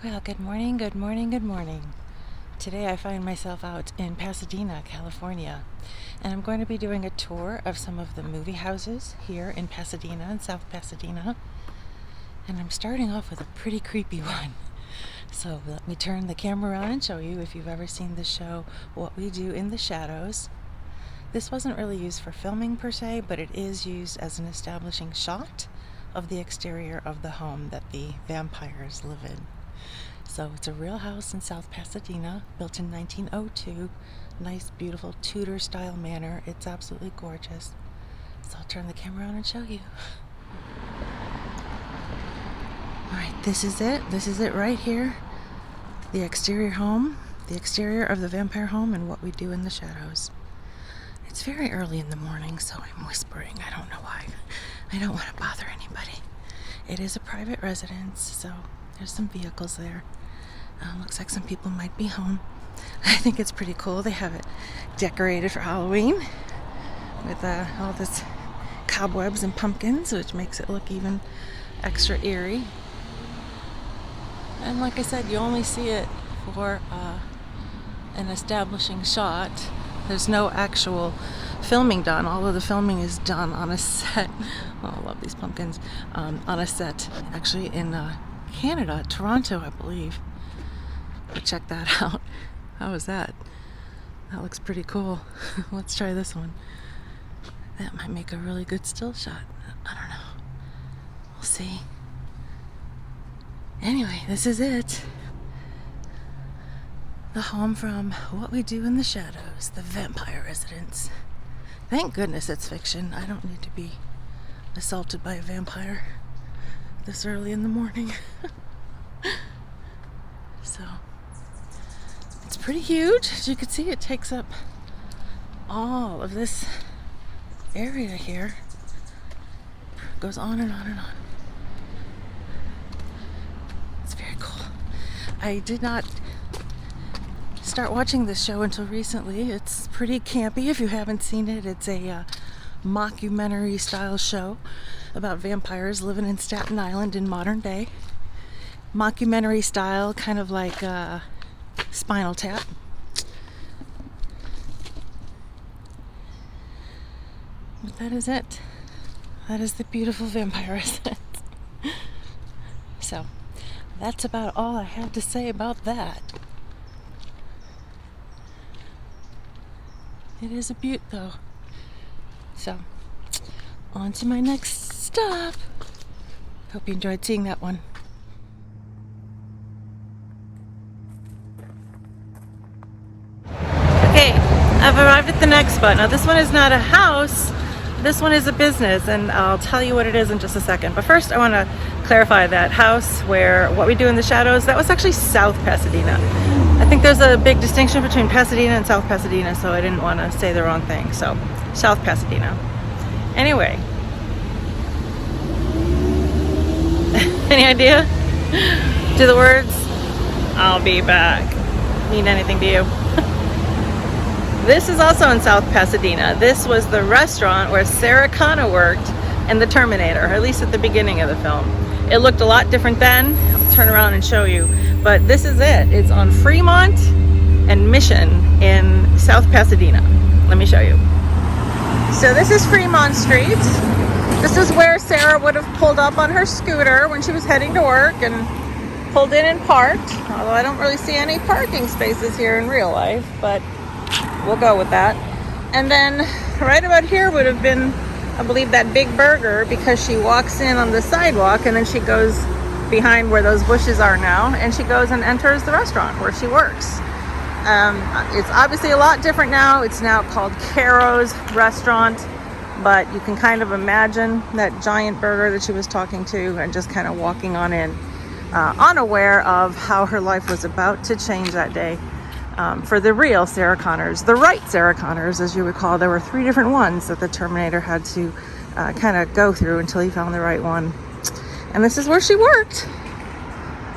Well, good morning, good morning, good morning. Today I find myself out in Pasadena, California, and I'm going to be doing a tour of some of the movie houses here in Pasadena and South Pasadena. And I'm starting off with a pretty creepy one. So let me turn the camera around and show you if you've ever seen the show What We Do in the Shadows. This wasn't really used for filming per se, but it is used as an establishing shot of the exterior of the home that the vampires live in. So it's a real house in South Pasadena, built in 1902. Nice, beautiful Tudor style manor. It's absolutely gorgeous. So I'll turn the camera on and show you. Alright, this is it. This is it right here. The exterior home. The exterior of the vampire home and what we do in the shadows. It's very early in the morning, so I'm whispering. I don't know why. I don't want to bother anybody. It is a private residence, so there's some vehicles there. Looks like some people might be home. I think it's pretty cool. They have it decorated for Halloween with all this cobwebs and pumpkins, which makes it look even extra eerie. And like I said, you only see it for an establishing shot. There's no actual filming done, although the filming is done on a set. Oh, I love these pumpkins. On a set, actually in Canada, Toronto, I believe. But check that out. How was that? That looks pretty cool. Let's try this one. That might make a really good still shot. I don't know. We'll see. Anyway, this is it. The home from What We Do in the Shadows, the vampire residence. Thank goodness it's fiction. I don't need to be assaulted by a vampire this early in the morning. So, it's pretty huge. As you can see, it takes up all of this area here. It goes on and on and on. It's very cool. I did not start watching this show until recently. It's pretty campy if you haven't seen it. It's a mockumentary style show about vampires living in Staten Island in modern day. Mockumentary style, kind of like Spinal Tap. But that is it. That is the beautiful vampire residence. So, that's about all I have to say about that. It is a beaut, though. So, on to my next stop. Hope you enjoyed seeing that one. Okay, I've arrived at the next spot. Now, this one is not a house. This one is a business, and I'll tell you what it is in just a second. But first, I want to clarify that house where What We Do in the Shadows, that was actually South Pasadena. I think there's a big distinction between Pasadena and South Pasadena, so I didn't want to say the wrong thing. So, South Pasadena. Anyway. Any idea? Do the words, "I'll be back," mean anything to you? This is also in South Pasadena. This was the restaurant where Sarah Connor worked in the Terminator, or at least at the beginning of the film. It looked a lot different then. I'll turn around and show you. But this is it. It's on Fremont and Mission in South Pasadena. Let me show you. So this is Fremont Street. This is where Sarah would have pulled up on her scooter when she was heading to work and pulled in and parked. Although I don't really see any parking spaces here in real life, but we'll go with that. And then right about here would have been, I believe, that Big Burger, because she walks in on the sidewalk and then she goes behind where those bushes are now, and she goes and enters the restaurant where she works. It's obviously a lot different now. It's now called Caro's Restaurant, but you can kind of imagine that giant burger that she was talking to and just kind of walking on in, unaware of how her life was about to change that day. For the real Sarah Connors, the right Sarah Connors, as you recall, there were 3 different ones that the Terminator had to kind of go through until he found the right one. And this is where she worked.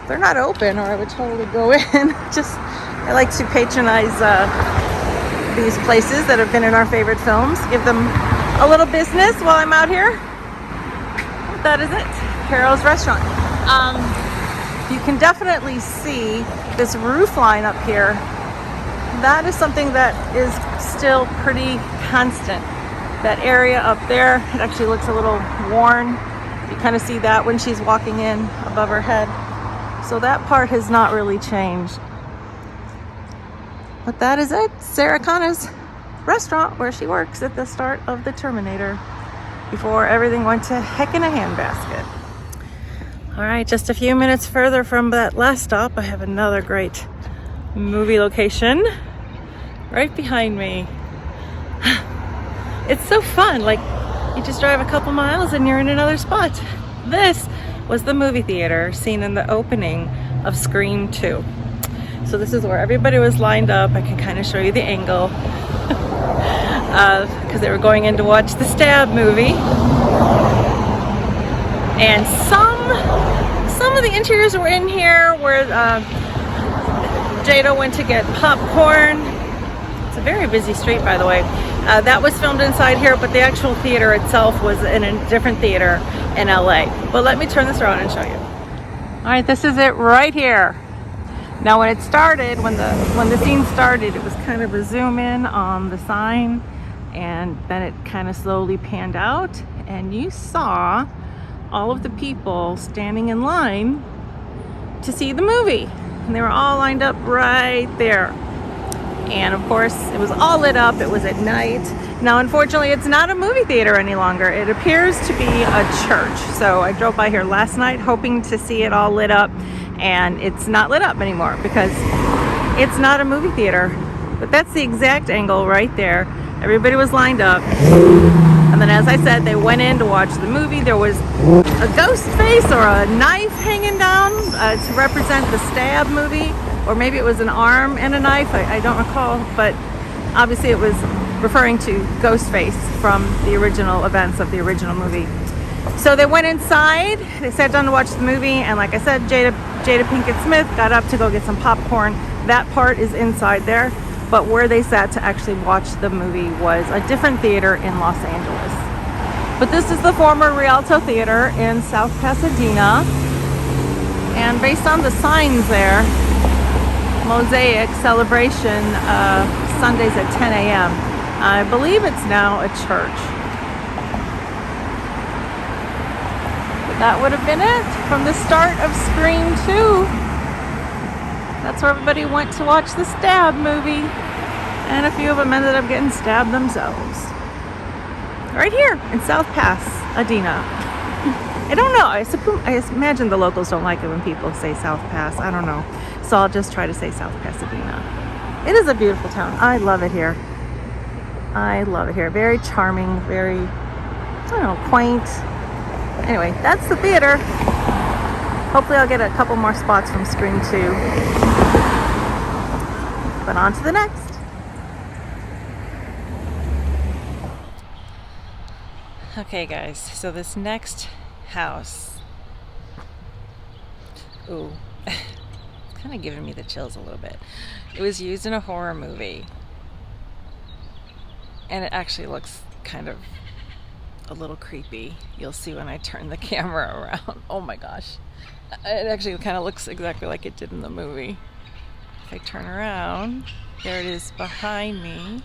They're not open, or I would totally go in. I like to patronize these places that have been in our favorite films. Give them a little business while I'm out here. That is it. Caro's Restaurant. you can definitely see this roof line up here. That is something that is still pretty constant. That area up there, it actually looks a little worn. You kind of see that when she's walking in above her head. So that part has not really changed. But that is it. Sarah Connor's restaurant where she works at the start of the Terminator before everything went to heck in a handbasket. All right, just a few minutes further from that last stop, I have another great movie location right behind me. It's so fun. Like, you just drive a couple miles and you're in another spot. This was the movie theater seen in the opening of Scream 2. So this is where everybody was lined up. I can kind of show you the angle because they were going in to watch the Stab movie. And some of the interiors were in here where Jada went to get popcorn. It's a very busy street, by the way. That was filmed inside here, but the actual theater itself was in a different theater in LA. But let me turn this around and show you. All right, this is it right here. Now, when it started, when the scene started, it was kind of a zoom in on the sign, and then it kind of slowly panned out, and you saw all of the people standing in line to see the movie, and they were all lined up right there. And of course, it was all lit up. It was at night. Now, unfortunately, it's not a movie theater any longer. It appears to be a church. So I drove by here last night hoping to see it all lit up, and it's not lit up anymore because it's not a movie theater. But that's the exact angle right there. Everybody was lined up. And then, as I said, they went in to watch the movie. There was a ghost face or a knife hanging down to represent the Stab movie. Or maybe it was an arm and a knife, I don't recall, but obviously it was referring to Ghostface from the original events of the original movie. So they went inside, they sat down to watch the movie, and like I said, Jada Pinkett Smith got up to go get some popcorn. That part is inside there, but where they sat to actually watch the movie was a different theater in Los Angeles. But this is the former Rialto Theater in South Pasadena, and based on the signs there, Mosaic celebration Sundays at 10 a.m. I believe it's now a church. But that would have been it from the start of Scream 2. That's where everybody went to watch the Stab movie. And a few of them ended up getting stabbed themselves. Right here in South Pasadena. I don't know. I imagine the locals don't like it when people say South Pass. I don't know. So I'll just try to say South Pasadena. It is a beautiful town. I love it here. I love it here. Very charming, very, I don't know, quaint. Anyway, that's the theater. Hopefully I'll get a couple more spots from Scream 2. But on to the next. Okay guys, so this next house, ooh, it's kind of giving me the chills a little bit. It was used in a horror movie, and it actually looks kind of a little creepy. You'll see when I turn the camera around. Oh my gosh, it actually kind of looks exactly like it did in the movie. If I turn around, there it is behind me.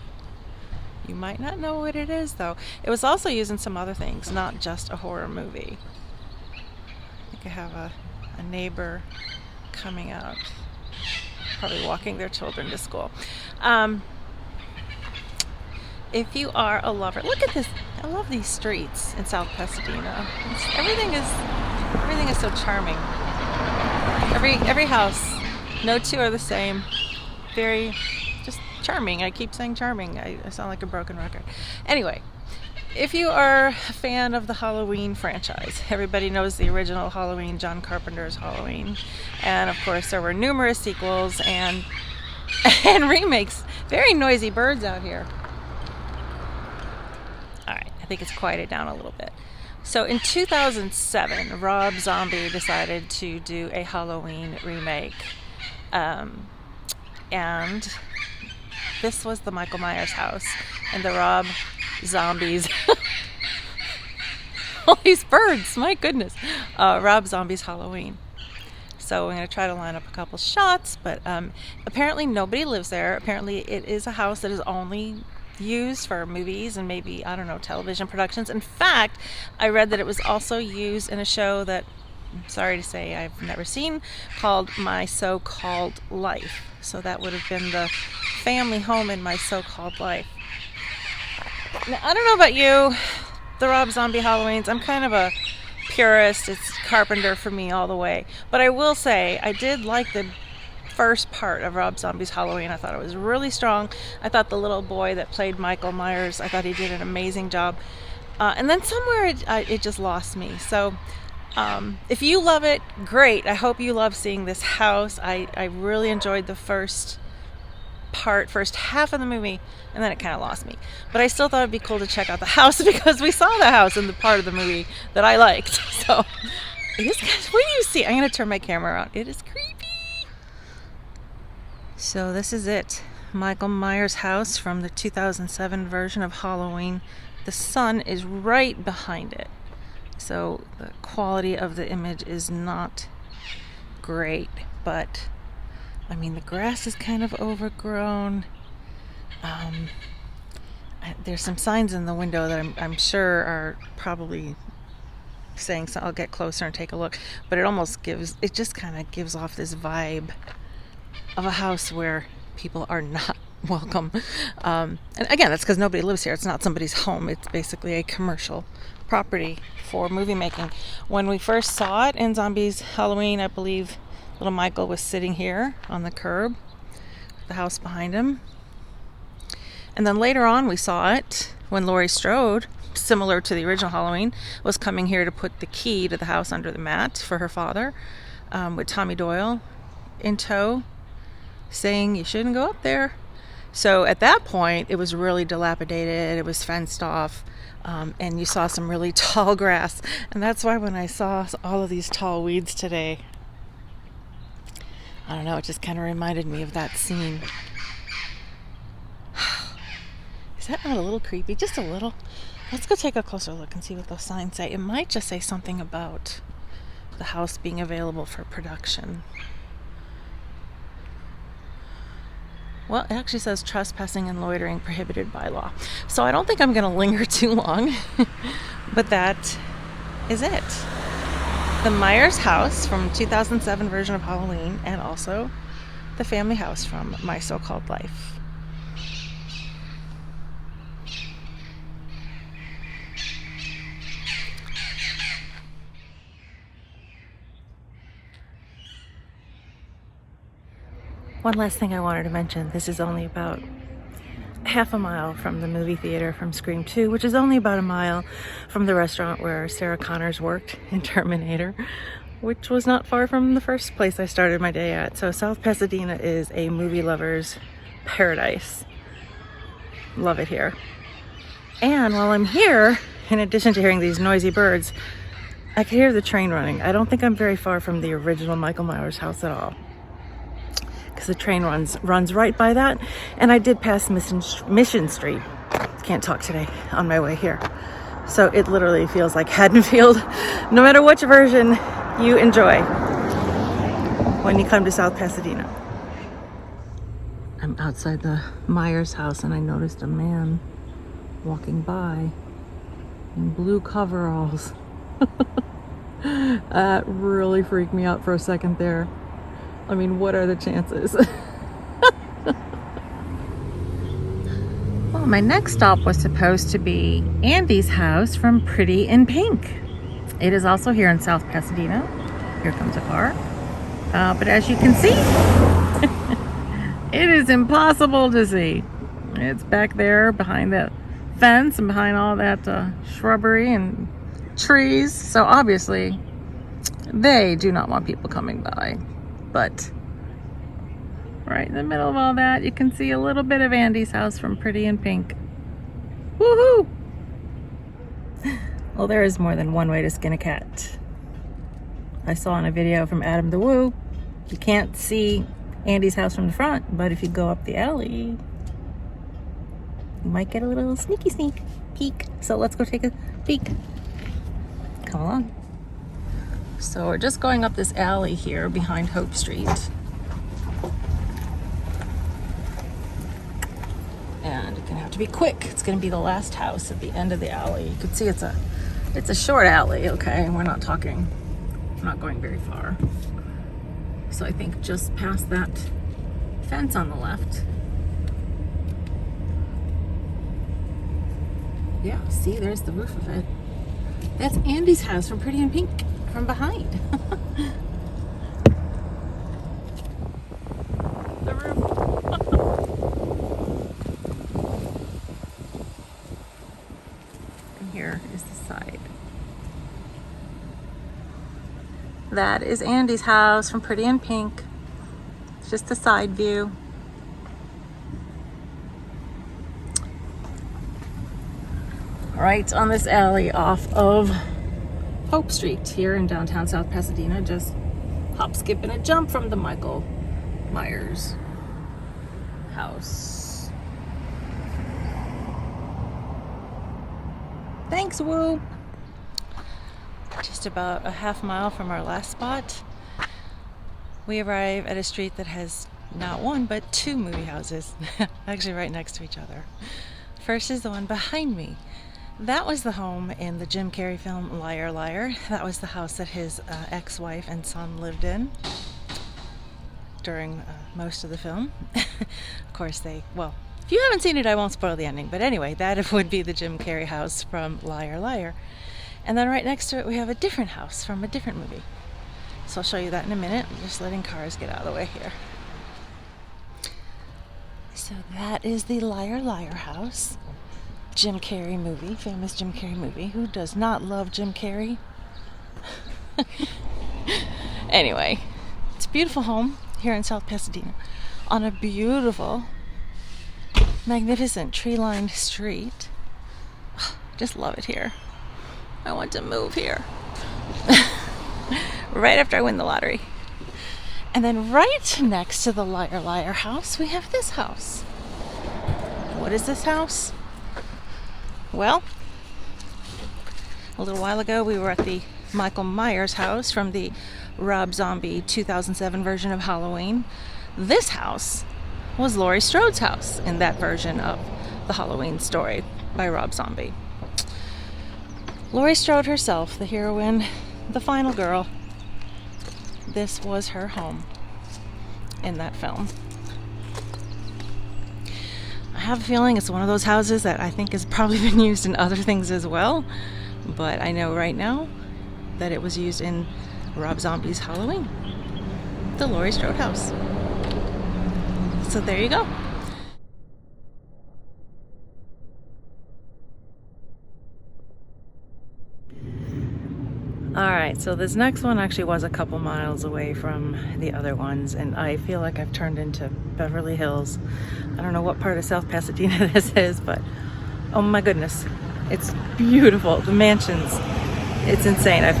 You might not know what it is, though. It was also used in some other things, not just a horror movie. I think I have a neighbor coming out, probably walking their children to school. If you are a lover, look at this. I love these streets in South Pasadena. Everything is so charming. Every house, no two are the same. Very just charming. I keep saying charming. I sound like a broken record. Anyway, if you are a fan of the Halloween franchise, everybody knows the original Halloween, John Carpenter's Halloween, and of course there were numerous sequels and remakes. Very noisy birds out here. All right, I think it's quieted down a little bit. So in 2007, Rob Zombie decided to do a Halloween remake, and this was the Michael Myers house and the Rob Zombies. All these birds, my goodness. Rob Zombie's Halloween. So I'm going to try to line up a couple shots, but apparently nobody lives there. Apparently it is a house that is only used for movies and maybe, I don't know, television productions. In fact, I read that it was also used in a show that, I'm sorry to say, I've never seen, called My So-Called Life. So that would have been the family home in My So-Called Life. Now, I don't know about you, the Rob Zombie Halloweens. I'm kind of a purist. It's Carpenter for me all the way. But I will say, I did like the first part of Rob Zombie's Halloween. I thought it was really strong. I thought the little boy that played Michael Myers, I thought he did an amazing job. And then somewhere it just lost me. So if you love it, great. I hope you love seeing this house. I really enjoyed the first half of the movie, and then it kind of lost me. But I still thought it'd be cool to check out the house because we saw the house in the part of the movie that I liked. So it is kind of, what do you see? I'm going to turn my camera around. It is creepy. So this is it. Michael Myers' house from the 2007 version of Halloween. The sun is right behind it. So the quality of the image is not great, but I mean, the grass is kind of overgrown. There's some signs in the window that I'm sure are probably saying, so I'll get closer and take a look. But it just kind of gives off this vibe of a house where people are not welcome. And again, that's because nobody lives here. It's not somebody's home. It's basically a commercial property for movie making. When we first saw it in Zombies Halloween, I believe little Michael was sitting here on the curb, the house behind him. And then later on we saw it when Laurie Strode, similar to the original Halloween, was coming here to put the key to the house under the mat for her father, with Tommy Doyle in tow, saying you shouldn't go up there. So at that point it was really dilapidated, it was fenced off, and you saw some really tall grass. And that's why when I saw all of these tall weeds today, I don't know, it just kind of reminded me of that scene. Is that not a little creepy? Just a little. Let's go take a closer look and see what those signs say. It might just say something about the house being available for production. Well, it actually says trespassing and loitering prohibited by law. So I don't think I'm going to linger too long. But that is it. The Myers house from 2007 version of Halloween, and also the family house from My So-Called Life. One last thing I wanted to mention. This is only about half a mile from the movie theater from Scream 2, which is only about a mile from the restaurant where Sarah Connors worked in Terminator, which was not far from the first place I started my day at. So South Pasadena is a movie lover's paradise. Love it here. And while I'm here, in addition to hearing these noisy birds, I can hear the train running. I don't think I'm very far from the original Michael Myers house at all, because the train runs right by that. And I did pass Mission Street, can't talk today, on my way here. So it literally feels like Haddonfield, no matter which version you enjoy when you come to South Pasadena. I'm outside the Myers house and I noticed a man walking by in blue coveralls. That really freaked me out for a second there. I mean, what are the chances? Well, my next stop was supposed to be Andy's house from Pretty in Pink. It is also here in South Pasadena. Here comes a car. But as you can see, it is impossible to see. It's back there behind that fence and behind all that shrubbery and trees. So obviously, they do not want people coming by. But right in the middle of all that, you can see a little bit of Andy's house from Pretty in Pink. Woohoo! Well, there is more than one way to skin a cat. I saw in a video from Adam the Woo, you can't see Andy's house from the front, but if you go up the alley, you might get a little sneak peek. So let's go take a peek. Come along. So we're just going up this alley here behind Hope Street. And it's gonna have to be quick. It's gonna be the last house at the end of the alley. You can see it's a short alley, okay? We're not going very far. So I think just past that fence on the left. Yeah, see, there's the roof of it. That's Andy's house from Pretty in Pink from behind. The roof. And here is the side. That is Andy's house from Pretty in Pink. It's just the side view. Right on this alley off of Hope Street here in downtown South Pasadena. Just hop, skip, and a jump from the Michael Myers house. Thanks, Woo. Just about a half mile from our last spot, we arrive at a street that has not one but two movie houses, actually right next to each other. First is the one behind me. That was the home in the Jim Carrey film Liar Liar. That was the house that his ex-wife and son lived in during most of the film. Of course well, if you haven't seen it, I won't spoil the ending. But anyway, that would be the Jim Carrey house from Liar Liar. And then right next to it, we have a different house from a different movie. So I'll show you that in a minute. I'm just letting cars get out of the way here. So that is the Liar Liar house. Jim Carrey movie, famous Jim Carrey movie. Who does not love Jim Carrey? Anyway, it's a beautiful home here in South Pasadena on a beautiful, magnificent tree-lined street. Just love it here. I want to move here. Right after I win the lottery. And then right next to the Liar Liar house, we have this house. What is this house? Well, a little while ago we were at the Michael Myers house from the Rob Zombie 2007 version of Halloween. This house was Laurie Strode's house in that version of the Halloween story by Rob Zombie. Laurie Strode herself, the heroine, the final girl, this was her home in that film. I have a feeling it's one of those houses that I think has probably been used in other things as well, but I know right now that it was used in Rob Zombie's Halloween, the Laurie Strode house. So there you go. Alright, so this next one actually was a couple miles away from the other ones, and I feel like I've turned into Beverly Hills. I don't know what part of South Pasadena this is, but oh my goodness, it's beautiful. The mansions, it's insane. I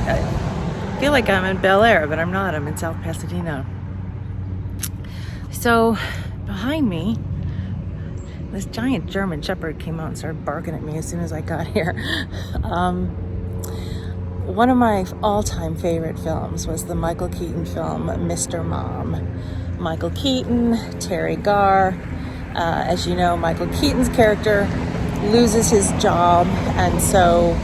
feel like I'm in Bel Air, but I'm not. I'm in South Pasadena. So behind me, this giant German Shepherd came out and started barking at me as soon as I got here. One of my all-time favorite films was the Michael Keaton film Mr. Mom. Michael Keaton, Terry Garr. As you know, Michael Keaton's character loses his job and so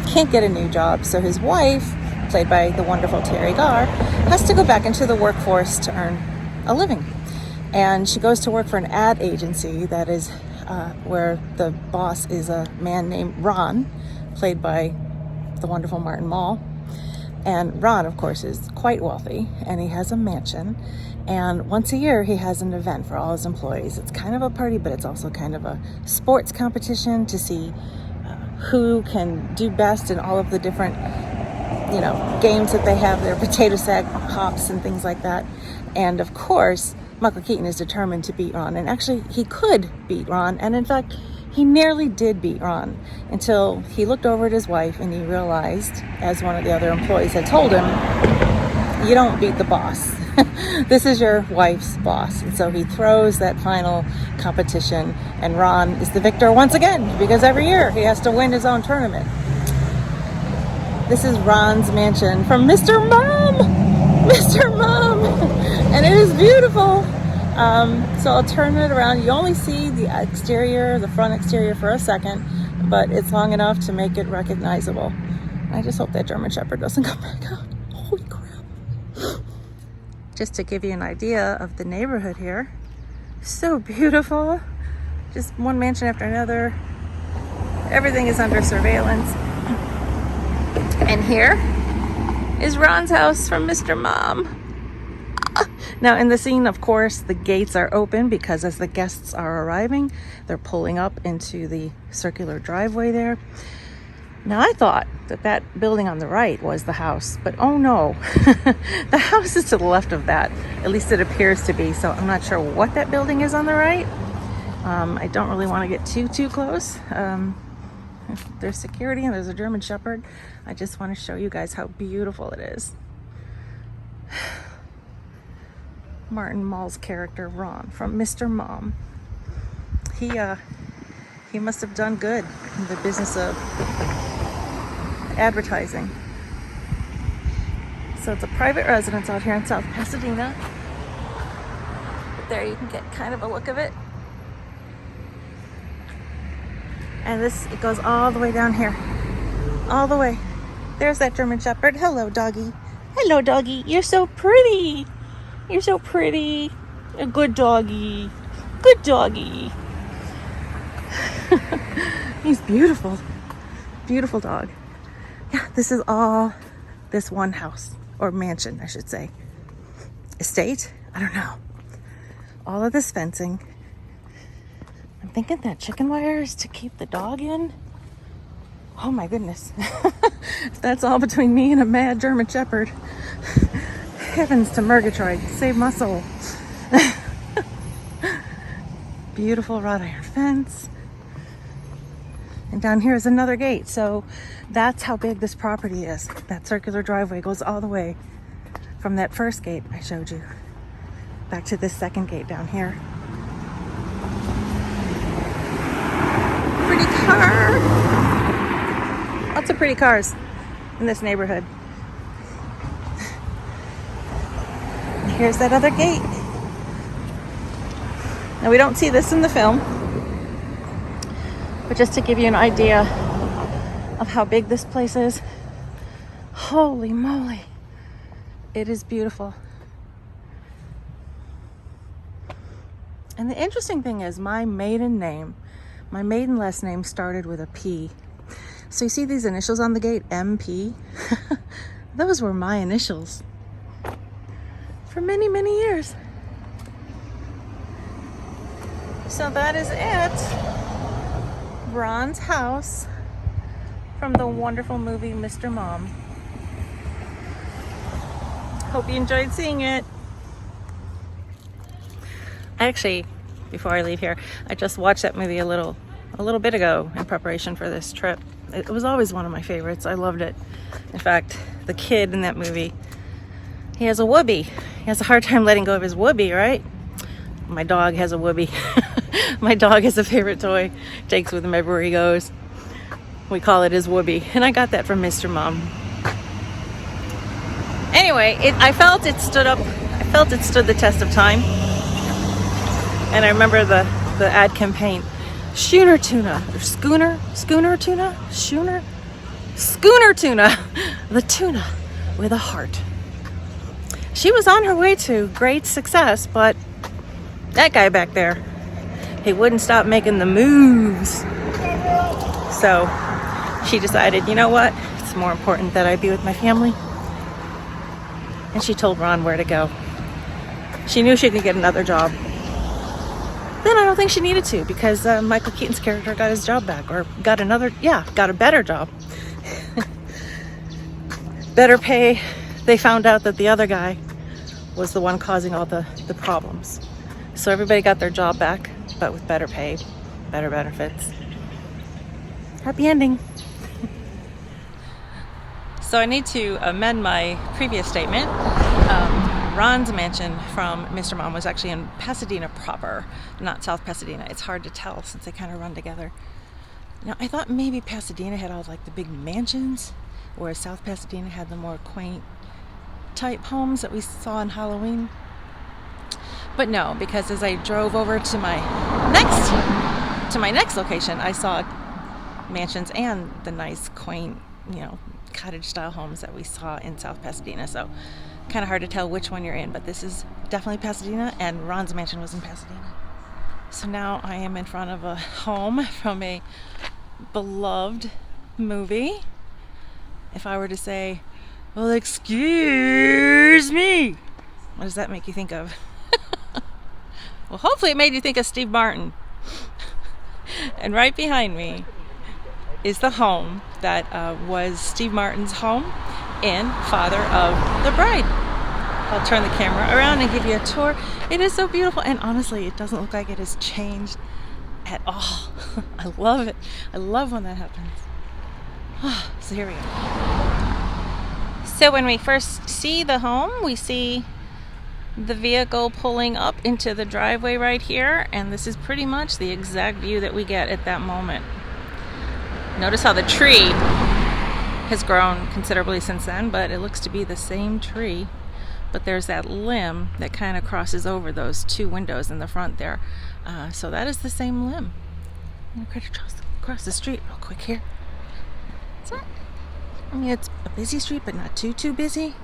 can't get a new job. So his wife, played by the wonderful Terry Garr, has to go back into the workforce to earn a living. And she goes to work for an ad agency that is where the boss is a man named Ron, played by the wonderful Martin Mull. And Ron, of course, is quite wealthy, and he has a mansion. And once a year, he has an event for all his employees. It's kind of a party, but it's also kind of a sports competition to see who can do best in all of the different, games that they have. Their potato sack hops and things like that. And of course, Michael Keaton is determined to beat Ron. And actually, he could beat Ron. And in fact, he nearly did beat Ron until he looked over at his wife and he realized, as one of the other employees had told him, you don't beat the boss. This is your wife's boss. And so he throws that final competition, and Ron is the victor once again, because every year he has to win his own tournament. This is Ron's mansion from Mr. Mom! Mr. Mom! And it is beautiful. So I'll turn it around. You only see the exterior, the front exterior for a second, but it's long enough to make it recognizable. I just hope that German Shepherd doesn't come back out. Holy crap. Just to give you an idea of the neighborhood here. So beautiful. Just one mansion after another. Everything is under surveillance. And here is Ron's house from Mr. Mom. Now in the scene, of course, the gates are open because as the guests are arriving, they're pulling up into the circular driveway there. Now I thought that that building on the right was the house, but oh no, the house is to the left of that. At least it appears to be, so I'm not sure what that building is on the right. I don't really want to get too close. There's security and there's a German Shepherd. I just want to show you guys how beautiful it is. Martin Mull's character, Ron, from Mr. Mom. He must have done good in the business of advertising. So it's a private residence out here in South Pasadena. But there you can get kind of a look of it. And it goes all the way down here. All the way. There's that German Shepherd. Hello, doggy. Hello, doggy. You're so pretty. You're so pretty. A good doggy. Good doggy. He's beautiful. Beautiful dog. Yeah, this is all this one house. Or mansion, I should say. Estate? I don't know. All of this fencing. I'm thinking that chicken wire is to keep the dog in. Oh my goodness. That's all between me and a mad German Shepherd. Heavens to Murgatroyd, save my soul. Beautiful wrought iron fence. And down here is another gate. So that's how big this property is. That circular driveway goes all the way from that first gate I showed you back to this second gate down here. Pretty car. Lots of pretty cars in this neighborhood. And here's that other gate. Now we don't see this in the film, but just to give you an idea of how big this place is, holy moly, it is beautiful. And the interesting thing is my maiden last name started with a P. So you see these initials on the gate, MP? Those were my initials for many, many years. So that is it. Ron's house from the wonderful movie Mr. Mom. Hope you enjoyed seeing it. Actually, before I leave here, I just watched that movie a little bit ago in preparation for this trip. It was always one of my favorites. I loved it. In fact, the kid in that movie, he has a whoopee. He has a hard time letting go of his whoopee, right? My dog has a whoopee. My dog has a favorite toy. Takes with him everywhere he goes. We call it his whoopee. And I got that from Mr. Mom. Anyway, I felt it stood the test of time. And I remember the ad campaign. Schooner tuna, or schooner tuna, schooner tuna, the tuna with a heart. She was on her way to great success, but that guy back there, he wouldn't stop making the moves. So she decided, you know what? It's more important that I be with my family. And she told Ron where to go. She knew she could get another job. Then I don't think she needed to, because Michael Keaton's character got his job back, or got a better job. Better pay. They found out that the other guy was the one causing all the problems. So everybody got their job back, but with better pay, better benefits. Happy ending. So I need to amend my previous statement. Ron's mansion from Mr. Mom was actually in Pasadena proper, not South Pasadena. It's hard to tell since they kind of run together. Now, I thought maybe Pasadena had all like the big mansions, whereas South Pasadena had the more quaint type homes that we saw in Halloween. But no, because as I drove over to my next location, I saw mansions and the nice quaint, cottage style homes that we saw in South Pasadena. So kind of hard to tell which one you're in, but this is definitely Pasadena, and Ron's mansion was in Pasadena. So now I am in front of a home from a beloved movie. If I were to say, well, excuse me, what does that make you think of? Well, hopefully it made you think of Steve Martin. And right behind me is the home that was Steve Martin's home in Father of the Bride. I'll turn the camera around and give you a tour. It is so beautiful, and honestly, it doesn't look like it has changed at all. I love it. I love when that happens. So here we go. So when we first see the home, we see the vehicle pulling up into the driveway right here, and this is pretty much the exact view that we get at that moment. Notice how the tree has grown considerably since then, but it looks to be the same tree. But there's that limb that kind of crosses over those two windows in the front there. So that is the same limb. I'm going to cross the street real quick here. I mean, it's a busy street, but not too busy.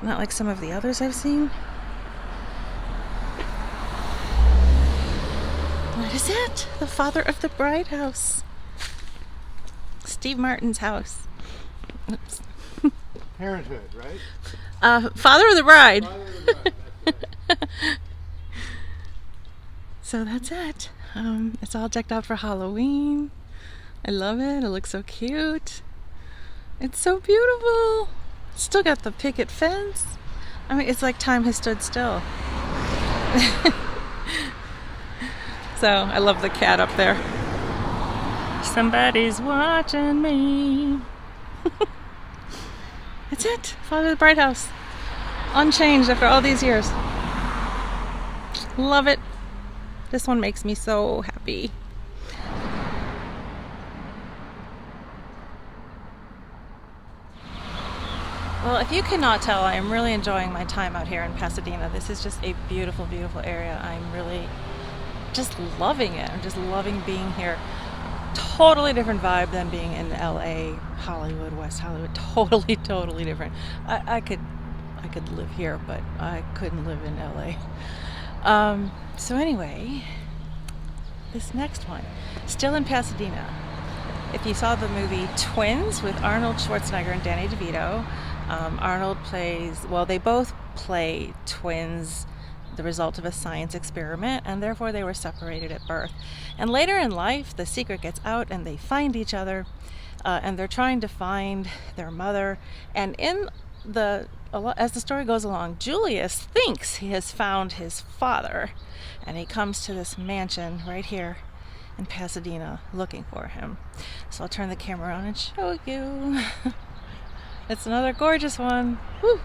Not like some of the others I've seen. What is it? The Father of the Bride house. Steve Martin's house. Oops. Parenthood, right? Father of the Bride. Father of the Bride, that's right. So that's it. It's all decked out for Halloween. I love it. It looks so cute. It's so beautiful. Still got the picket fence. I mean, it's like time has stood still. So I love the cat up there. Somebody's watching me. That's it. Father of the Bride house. Unchanged after all these years. Love it. This one makes me so happy. Well, if you cannot tell, I am really enjoying my time out here in Pasadena. This is just a beautiful, beautiful area. I'm really just loving it. I'm just loving being here. Totally different vibe than being in LA, Hollywood, West Hollywood. Totally different. I could live here, but I couldn't live in LA. So anyway, this next one, still in Pasadena. If you saw the movie Twins with Arnold Schwarzenegger and Danny DeVito, Arnold they both play twins, the result of a science experiment, and therefore they were separated at birth. And later in life, the secret gets out and they find each other, and they're trying to find their mother. And as the story goes along, Julius thinks he has found his father, and he comes to this mansion right here in Pasadena looking for him. So I'll turn the camera on and show you. It's another gorgeous one. Woo.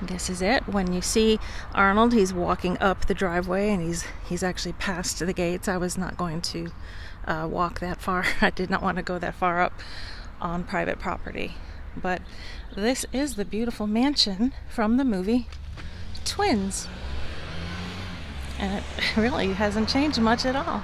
This is it. When you see Arnold, he's walking up the driveway, and he's actually past the gates. I was not going to walk that far. I did not want to go that far up on private property. But this is the beautiful mansion from the movie Twins. And it really hasn't changed much at all.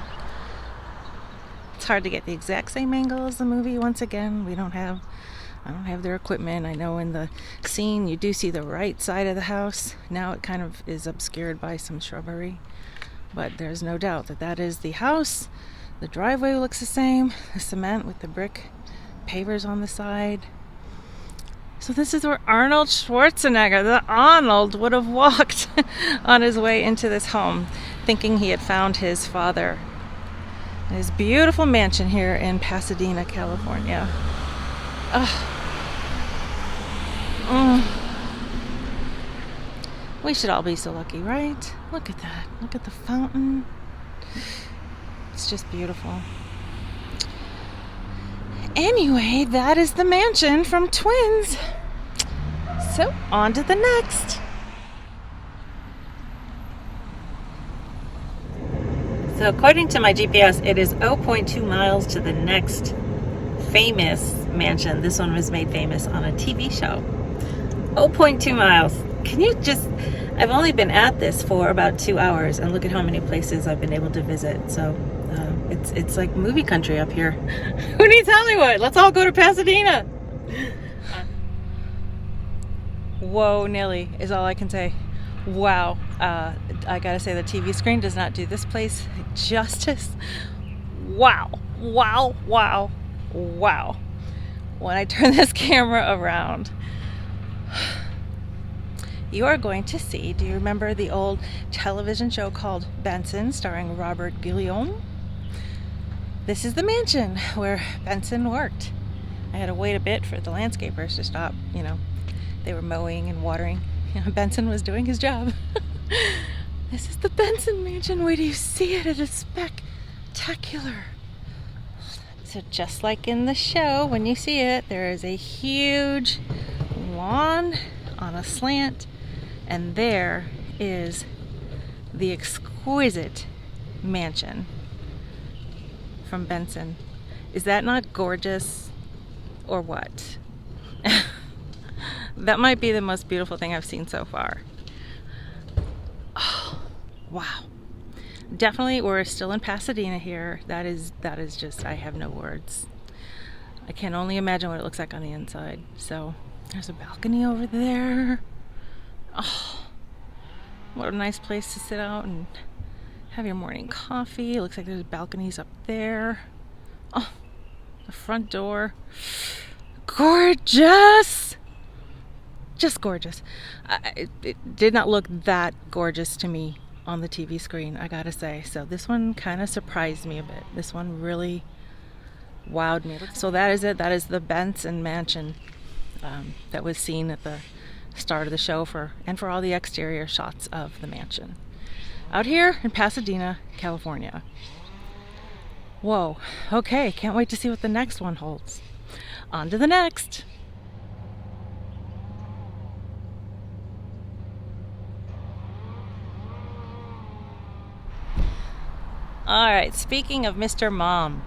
It's hard to get the exact same angle as the movie. Once again, I don't have their equipment. I know in the scene you do see the right side of the house. Now it kind of is obscured by some shrubbery. But there's no doubt that is the house. The driveway looks the same. The cement with the brick pavers on the side. So this is where Arnold Schwarzenegger, the Arnold, would have walked on his way into this home, thinking he had found his father. And his beautiful mansion here in Pasadena, California. We should all be so lucky, right? Look at that. Look at the fountain. It's just beautiful. Anyway, that is the mansion from Twins. So, on to the next. So, according to my GPS, it is 0.2 miles to the next famous mansion. This one was made famous on a TV show. 0.2 miles. Can you just... I've only been at this for about 2 hours, and look at how many places I've been able to visit. So it's like movie country up here. Who needs Hollywood? Let's all go to Pasadena. Whoa, Nelly is all I can say. Wow. I gotta say, the TV screen does not do this place justice. Wow. Wow, wow, wow. When I turn this camera around, you are going to see, do you remember the old television show called Benson, starring Robert Guillaume? This is the mansion where Benson worked. I had to wait a bit for the landscapers to stop, you know. They were mowing and watering. You know, Benson was doing his job. This is the Benson mansion. Wait till you see it. It is spectacular. So just like in the show, when you see it, there is a huge lawn on a slant, and there is the exquisite mansion from Benson. Is that not gorgeous, or what? That might be the most beautiful thing I've seen so far. Oh, wow. Definitely, we're still in Pasadena here. That is just, I have no words. I can only imagine what it looks like on the inside. So there's a balcony over there. Oh, what a nice place to sit out and have your morning coffee. It looks like there's balconies up there. Oh, the front door. Gorgeous! Just gorgeous. It did not look that gorgeous to me on the TV screen, I gotta say. So this one kind of surprised me a bit. This one really wowed me. So that is it. That is the Benson mansion that was seen at the start of the show for all the exterior shots of the mansion out here in Pasadena, California. Whoa. Okay, can't wait to see what the next one holds. On to the next. Alright, speaking of Mr. Mom,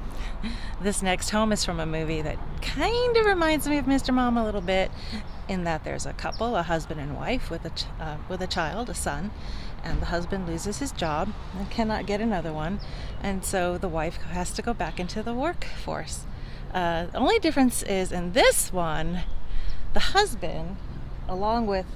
this next home is from a movie that kind of reminds me of Mr. Mom a little bit, in that there's a couple, a husband and wife with a child, a son, and the husband loses his job and cannot get another one, and so the wife has to go back into the workforce. The only difference is in this one, the husband, along with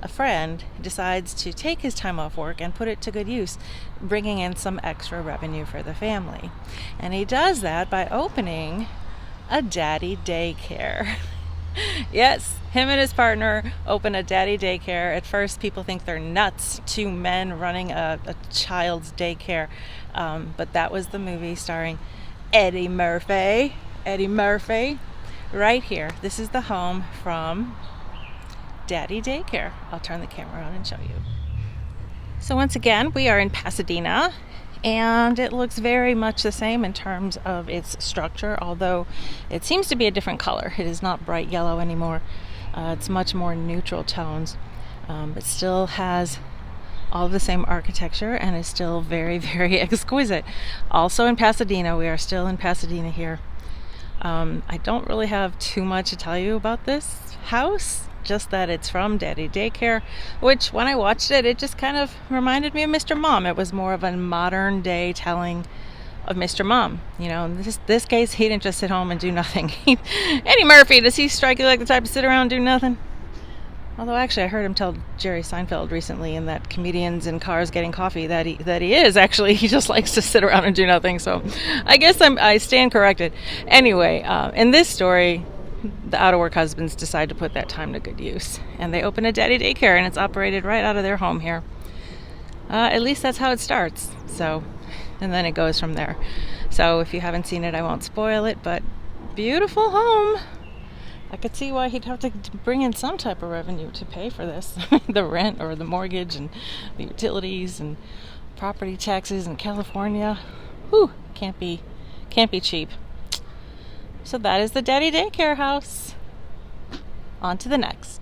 a friend, decides to take his time off work and put it to good use, bringing in some extra revenue for the family. And he does that by opening a daddy daycare. Yes, him and his partner open a daddy daycare. At first, people think they're nuts, two men running a child's daycare. But that was the movie starring Eddie Murphy. Eddie Murphy. Right here. This is the home from Daddy Daycare. I'll turn the camera on and show you. So once again, we are in Pasadena, and it looks very much the same in terms of its structure, although it seems to be a different color. It is not bright yellow anymore. It's much more neutral tones, but still has all of the same architecture and is still very, very exquisite. Also in Pasadena, we are still in Pasadena here. I don't really have too much to tell you about this house, just that it's from Daddy Daycare, which when I watched it, it just kind of reminded me of Mr. Mom. It was more of a modern day telling of Mr. Mom. You know, in this case, he didn't just sit home and do nothing. Eddie Murphy, does he strike you like the type to sit around and do nothing? Although actually, I heard him tell Jerry Seinfeld recently in that Comedians in Cars Getting Coffee that he is actually, he just likes to sit around and do nothing. So I guess I stand corrected. Anyway, in this story, the out-of-work husbands decide to put that time to good use, and they open a daddy daycare, and it's operated right out of their home here. At least that's how it starts. So, and then it goes from there. So if you haven't seen it, I won't spoil it, but beautiful home. I could see why he'd have to bring in some type of revenue to pay for this. The rent or the mortgage and the utilities and property taxes in California. Whew, can't be cheap. So that is the Daddy Daycare house. On to the next.